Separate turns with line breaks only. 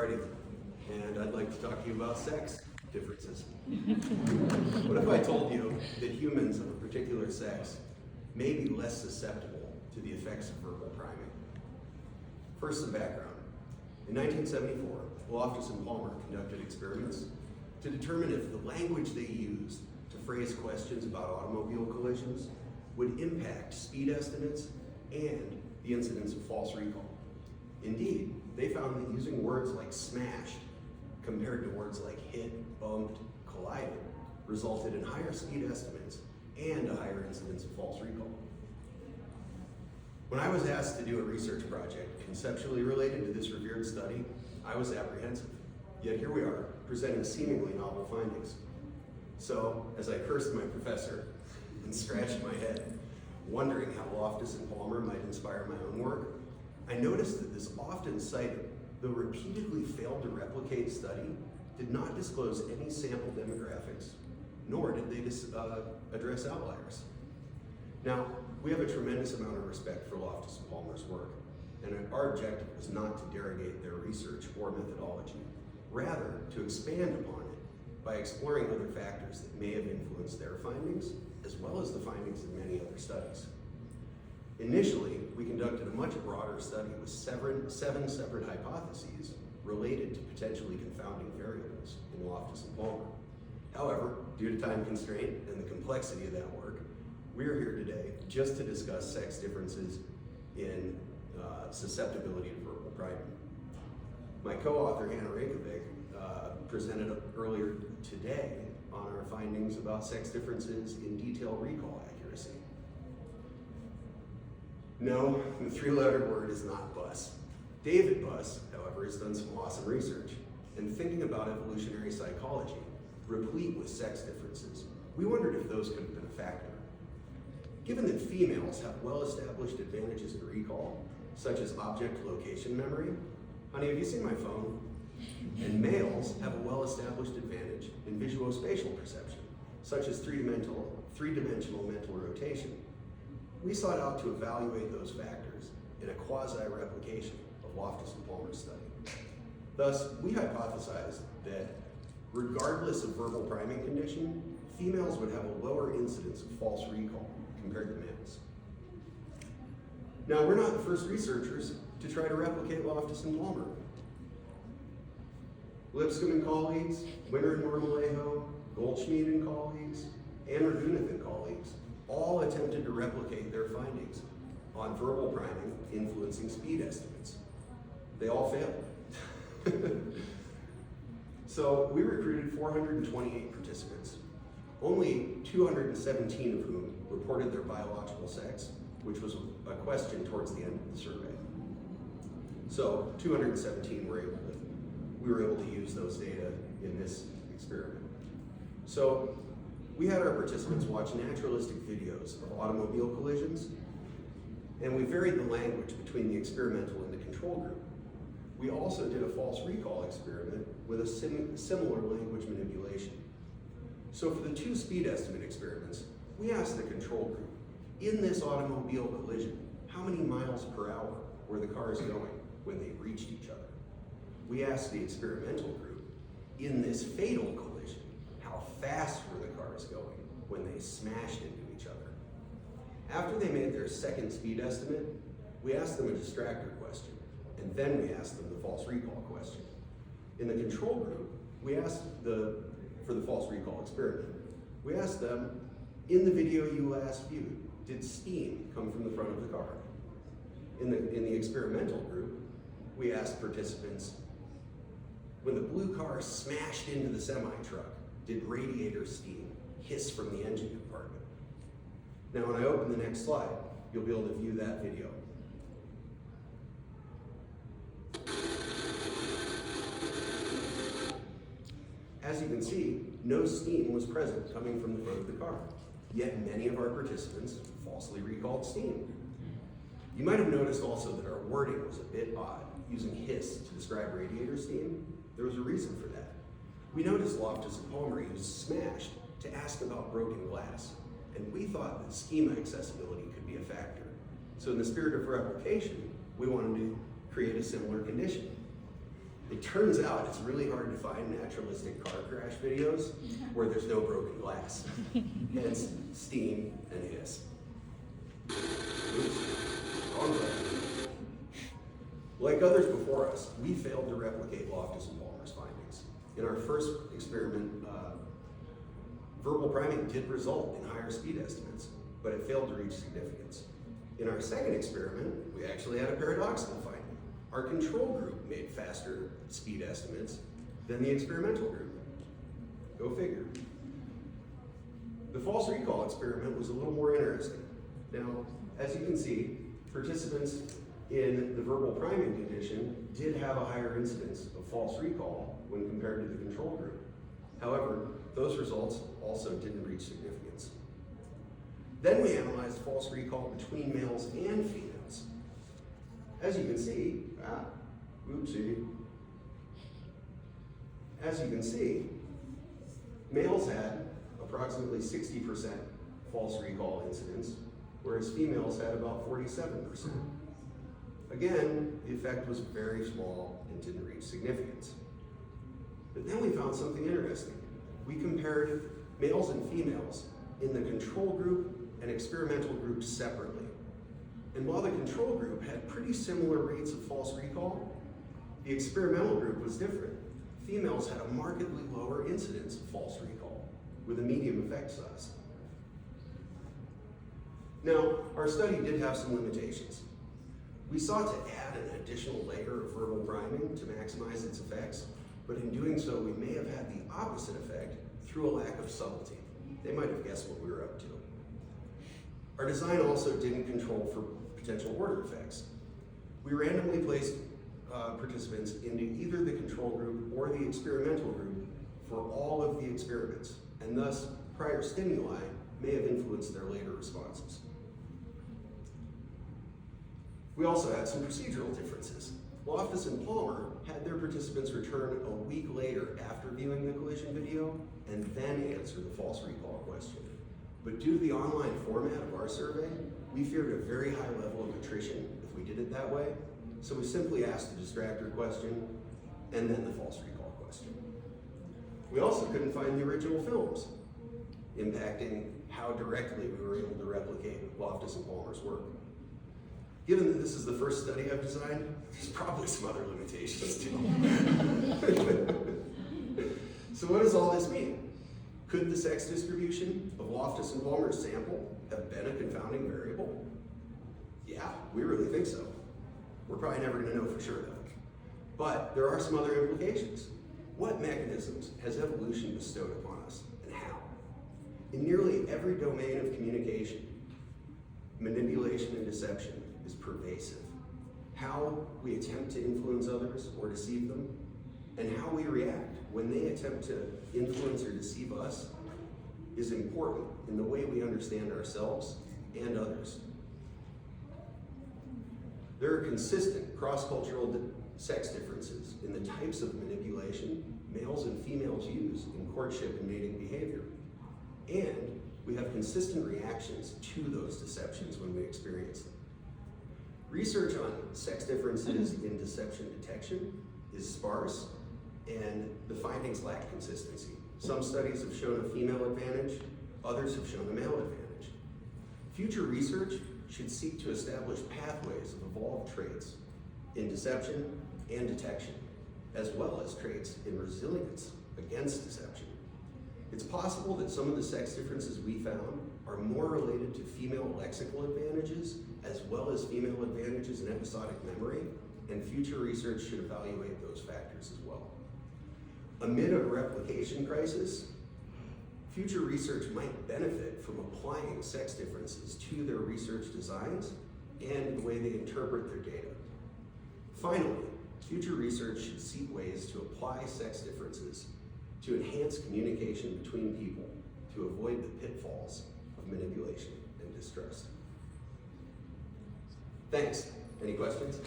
Berardi, and I'd like to talk to you about sex differences. What if I told you that humans of a particular sex may be less susceptible to the effects of verbal priming? First, some background. In 1974, Loftus and Palmer conducted experiments to determine if the language they used to phrase questions about automobile collisions would impact speed estimates and the incidence of false recall. Indeed, they found that using words like smashed compared to words like hit, bumped, collided resulted in higher speed estimates and a higher incidence of false recall. When I was asked to do a research project conceptually related to this revered study, I was apprehensive. Yet here we are, presenting seemingly novel findings. So, as I cursed my professor and scratched my head, wondering how Loftus and Palmer might inspire my own work, I noticed that this often cited, though repeatedly failed to replicate study, did not disclose any sample demographics, nor did they address outliers. Now, we have a tremendous amount of respect for Loftus and Palmer's work, and our objective was not to derogate their research or methodology, rather to expand upon it by exploring other factors that may have influenced their findings, as well as the findings of many other studies. Initially, we conducted a much broader study with seven separate hypotheses related to potentially confounding variables in Loftus and Palmer. However, due to time constraint and the complexity of that work, we're here today just to discuss sex differences in susceptibility to verbal priming. My co-author, Raykovich, presented earlier today on our findings about sex differences in detail recall accuracy. No, the three-letter word is not bus. David Buss, however, has done some awesome research, and thinking about evolutionary psychology, replete with sex differences, we wondered if those could have been a factor. Given that females have well-established advantages in recall, such as object location memory, honey, have you seen my phone? And males have a well-established advantage in visuospatial perception, such as three-dimensional mental rotation. We sought out to evaluate those factors in a quasi-replication of Loftus and Palmer's study. Thus, we hypothesized that regardless of verbal priming condition, females would have a lower incidence of false recall compared to males. Now, we're not the first researchers to try to replicate Loftus and Palmer. Lipscomb and colleagues, Winter and Marmolejo, Goldschmied and colleagues, and Ragunath and colleagues all attempted to replicate their findings on verbal priming influencing speed estimates. They all failed. So we recruited 428 participants, only 217 of whom reported their biological sex, which was a question towards the end of the survey. So 217 we were able to use those data in this experiment. So we had our participants watch naturalistic videos of automobile collisions, and we varied the language between the experimental and the control group. We also did a false recall experiment with a similar language manipulation. So for the two speed estimate experiments, we asked the control group, in this automobile collision, how many miles per hour were the cars going when they reached each other? We asked the experimental group, in this fatal collision, how fast were the cars going when they smashed into each other? After they made their second speed estimate, we asked them a distractor question, and then we asked them the false recall question. In the control group, we asked for the false recall experiment, we asked them, in the video you last viewed, did steam come from the front of the car? In the experimental group, we asked participants, when the blue car smashed into the semi-truck, did radiator steam hiss from the engine compartment? Now, when I open the next slide, you'll be able to view that video. As you can see, no steam was present coming from the front of the car, yet many of our participants falsely recalled steam. You might have noticed also that our wording was a bit odd, using hiss to describe radiator steam. There was a reason for that. We noticed Loftus and Palmer used smashed to ask about broken glass, and we thought that schema accessibility could be a factor. So in the spirit of replication, we wanted to create a similar condition. It It turns out it's really hard to find naturalistic car crash videos where there's no broken glass. Hence, steam and hiss. Oops, wrong button. Like others before us, we failed to replicate Loftus and Palmer's findings. In our first experiment, verbal priming did result in higher speed estimates, but it failed to reach significance. In our second experiment, we actually had a paradoxical finding. Our control group made faster speed estimates than the experimental group. Go figure. The false recall experiment was a little more interesting. Now, as you can see, participants in the verbal priming condition did have a higher incidence of false recall when compared to the control group. However, those results also didn't reach significance. Then we analyzed false recall between males and females. As you can see, As you can see, males had approximately 60% false recall incidence, whereas females had about 47%. Again, the effect was very small and didn't reach significance. But then we found something interesting. We compared males and females in the control group and experimental group separately. And while the control group had pretty similar rates of false recall, the experimental group was different. Females had a markedly lower incidence of false recall, with a medium effect size. Now, our study did have some limitations. We sought to add an additional layer of verbal priming to maximize its effects, but in doing so, we may have had the opposite effect through a lack of subtlety. They might have guessed what we were up to. Our design also didn't control for potential order effects. We randomly placed participants into either the control group or the experimental group for all of the experiments, and thus prior stimuli may have influenced their later responses. We also had some procedural differences. Loftus and Palmer had their participants return a week later after viewing the collision video and then answer the false recall question. But due to the online format of our survey, we feared a very high level of attrition if we did it that way, so we simply asked the distractor question and then the false recall question. We also couldn't find the original films, impacting how directly we were able to replicate Loftus and Palmer's work. Given that this is the first study I've designed, there's probably some other limitations too. So what does all this mean? Could the sex distribution of Loftus and Palmer's sample have been a confounding variable? Yeah, we really think so. We're probably never going to know for sure though. But there are some other implications. What mechanisms has evolution bestowed upon us, and how? In nearly every domain of communication, manipulation and deception is pervasive. How we attempt to influence others or deceive them, and how we react when they attempt to influence or deceive us is important in the way we understand ourselves and others. There are consistent cross-cultural sex differences in the types of manipulation males and females use in courtship and mating behavior. And we have consistent reactions to those deceptions when we experience them. Research on sex differences in deception detection is sparse, and the findings lack consistency. Some studies have shown a female advantage, others have shown a male advantage. Future research should seek to establish pathways of evolved traits in deception and detection, as well as traits in resilience against deception. It's possible that some of the sex differences we found are more related to female lexical advantages as well as female advantages in episodic memory, and future research should evaluate those factors as well. Amid a replication crisis, future research might benefit from applying sex differences to their research designs and the way they interpret their data. Finally, future research should seek ways to apply sex differences to enhance communication between people to avoid the pitfalls of manipulation and distrust. Thanks. Any questions?